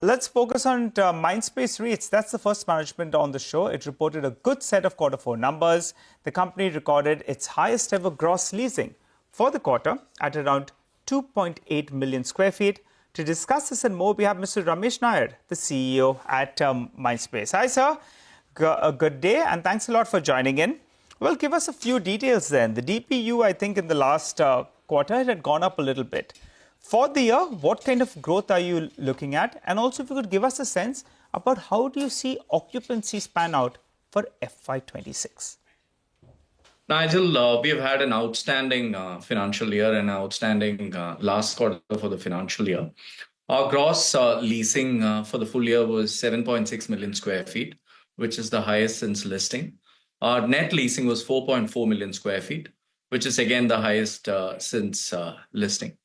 Let's focus on Mindspace REITs. That's the first management on the show. It reported a good set of Q4 numbers. The company recorded its highest ever gross leasing for the quarter at around 2.8 million square feet. To discuss this and more, we have Mr. Ramesh Nair, the CEO at Mindspace. Hi, sir. A good day, and thanks a lot for joining in. Well, give us a few details then. The DPU, I think, in the last quarter, it had gone up a little bit. For the year, what kind of growth are you looking at? And also, if you could give us a sense about how do you see occupancy span out for FY26? Nigel, we have had an outstanding financial year and outstanding last quarter for the financial year. Our gross leasing for the full year was 7.6 million square feet, which is the highest since listing. Our net leasing was 4.4 million square feet, which is again the highest since listing.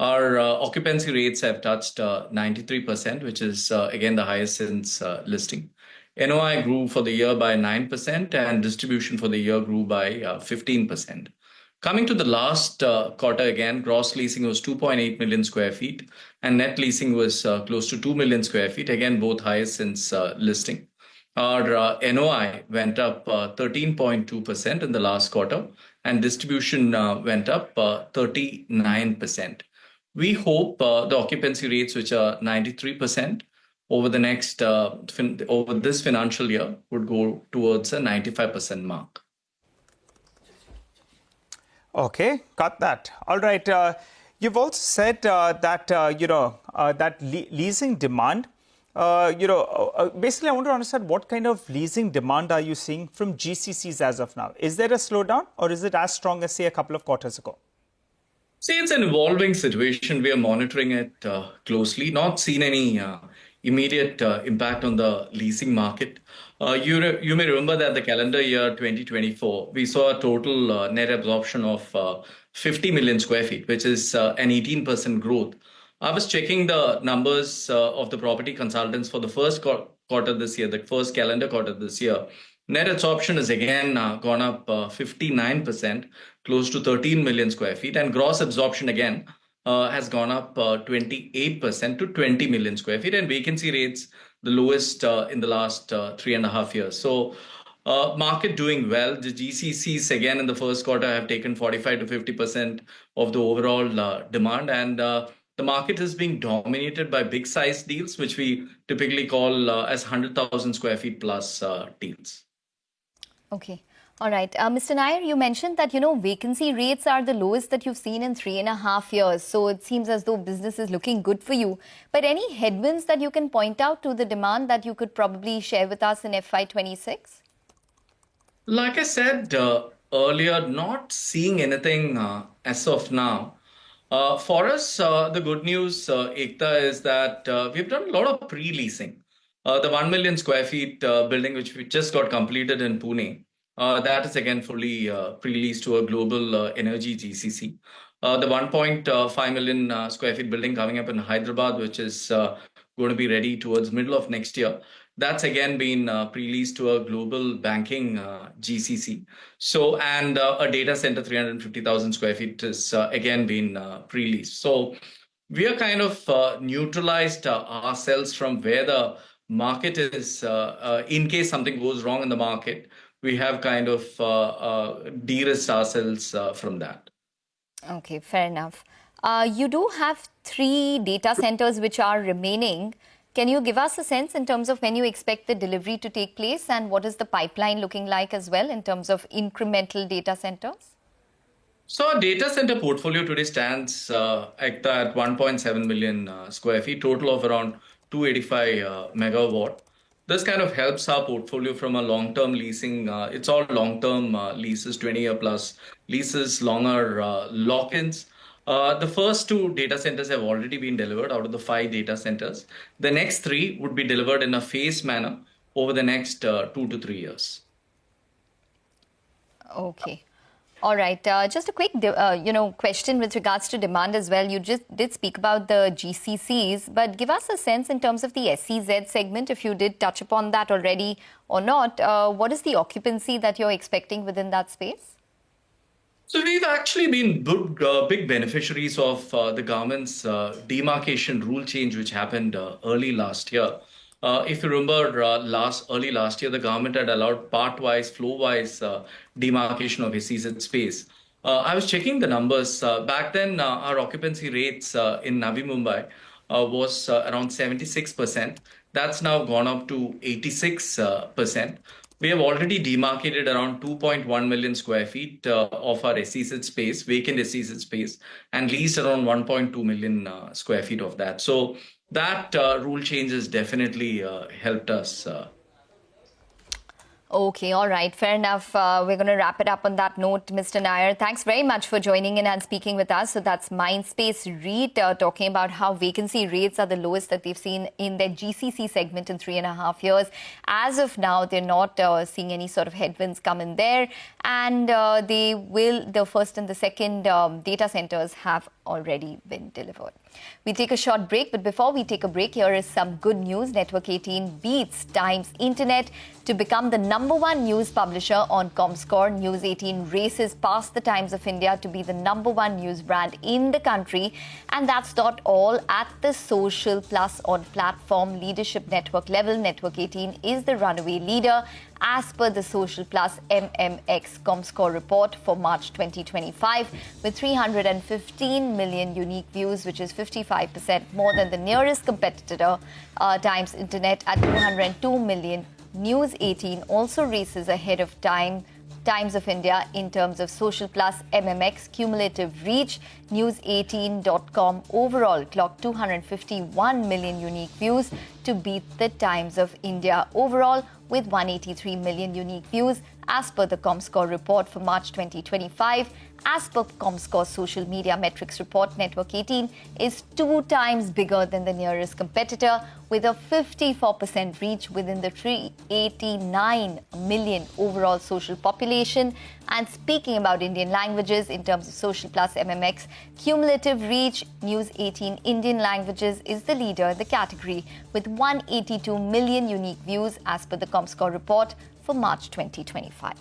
Our occupancy rates have touched 93%, which is again the highest since listing. NOI grew for the year by 9% and distribution for the year grew by 15%. Coming to the last quarter again, gross leasing was 2.8 million square feet and net leasing was close to 2 million square feet, again both highest since listing. Our NOI went up 13.2% in the last quarter and distribution went up 39%. We hope the occupancy rates, which are 93%, over the next over this financial year, would go towards a 95% mark. Okay, got that. All right. You've also said that leasing demand. Basically, I want to understand what kind of leasing demand are you seeing from GCCs as of now? Is there a slowdown, or is it as strong as, say, a couple of quarters ago? See, it's an evolving situation. We are monitoring it closely, not seen any immediate impact on the leasing market. You may remember that the calendar year 2024, we saw a total net absorption of 50 million square feet, which is an 18% growth. I was checking the numbers of the property consultants for the first quarter this year, the first calendar quarter this year. Net absorption has again gone up 59%, close to 13 million square feet, and gross absorption again has gone up 28% to 20 million square feet, and vacancy rates the lowest in the last 3.5 years. So market doing well. The GCCs again in the first quarter have taken 45 to 50% of the overall demand, and the market is being dominated by big size deals, which we typically call as 100,000 square feet plus deals. Okay. All right. Mr. Nair, you mentioned that, vacancy rates are the lowest that you've seen in 3.5 years. So it seems as though business is looking good for you. But any headwinds that you can point out to the demand that you could probably share with us in FY26? Like I said earlier, not seeing anything as of now. For us, the good news, Ekta, is that we've done a lot of pre-leasing. The 1 million square feet building, which we just got completed in Pune, that is again fully pre-leased to a global energy GCC. The 1.5 million square feet building coming up in Hyderabad, which is going to be ready towards middle of next year, that's again been pre-leased to a global banking GCC. So, and a data center, 350,000 square feet, is again been pre-leased. So we are kind of neutralized ourselves from where the market is, in case something goes wrong in the market, we have kind of de-risked ourselves from that. Okay, fair enough. You do have 3 data centers which are remaining. Can you give us a sense in terms of when you expect the delivery to take place and what is the pipeline looking like as well in terms of incremental data centers? So our data center portfolio today stands at 1.7 million square feet, total of around 285 megawatt. This kind of helps our portfolio from a long-term leasing. It's all long-term leases, 20-year plus leases, longer lock-ins. The first 2 data centers have already been delivered out of the 5 data centers. The next 3 would be delivered in a phased manner over the next 2 to 3 years. Okay. All right. Just a quick, question with regards to demand as well. You just did speak about the GCCs, but give us a sense in terms of the SEZ segment, if you did touch upon that already or not. What is the occupancy that you're expecting within that space? So we've actually been big beneficiaries of the government's demarcation rule change, which happened early last year. If you remember, early last year, the government had allowed part-wise, floor-wise demarcation of SEZ space. I was checking the numbers. Back then, our occupancy rates in Navi Mumbai was around 76%. That's now gone up to 86%. We have already demarcated around 2.1 million square feet of our SEZ space, vacant SEZ space, and leased around 1.2 million square feet of that. So that rule change has definitely helped us. Okay, all right, fair enough. We're going to wrap it up on that note, Mr. Nair. Thanks very much for joining in and speaking with us. So that's Mindspace REIT talking about how vacancy rates are the lowest that they've seen in their GCC segment in 3.5 years. As of now, they're not seeing any sort of headwinds come in there. And the first and the second data centers have already been delivered. We take a short break, but before we take a break, here is some good news. Network 18 beats Times Internet to become the #1 news publisher on Comscore. News 18 races past the Times of India to be the #1 news brand in the country. And that's not all. At the social plus on platform leadership network level, Network 18 is the runaway leader as per the Social Plus MMX Comscore report for March 2025, with 315 million unique views, which is 55% more than the nearest competitor, Times Internet, at 202 million. News 18 also races ahead of Times of India in terms of Social Plus MMX cumulative reach. News18.com overall clocked 251 million unique views to beat the Times of India overall with 183 million unique views as per the Comscore report for March 2025. As per Comscore's social media metrics report, Network 18 is 2 times bigger than the nearest competitor with a 54% reach within the 389 million overall social population. And speaking about Indian languages, in terms of Social Plus MMX cumulative reach, News 18 Indian languages is the leader in the category with 182 million unique views as per the Comscore report for March 2025.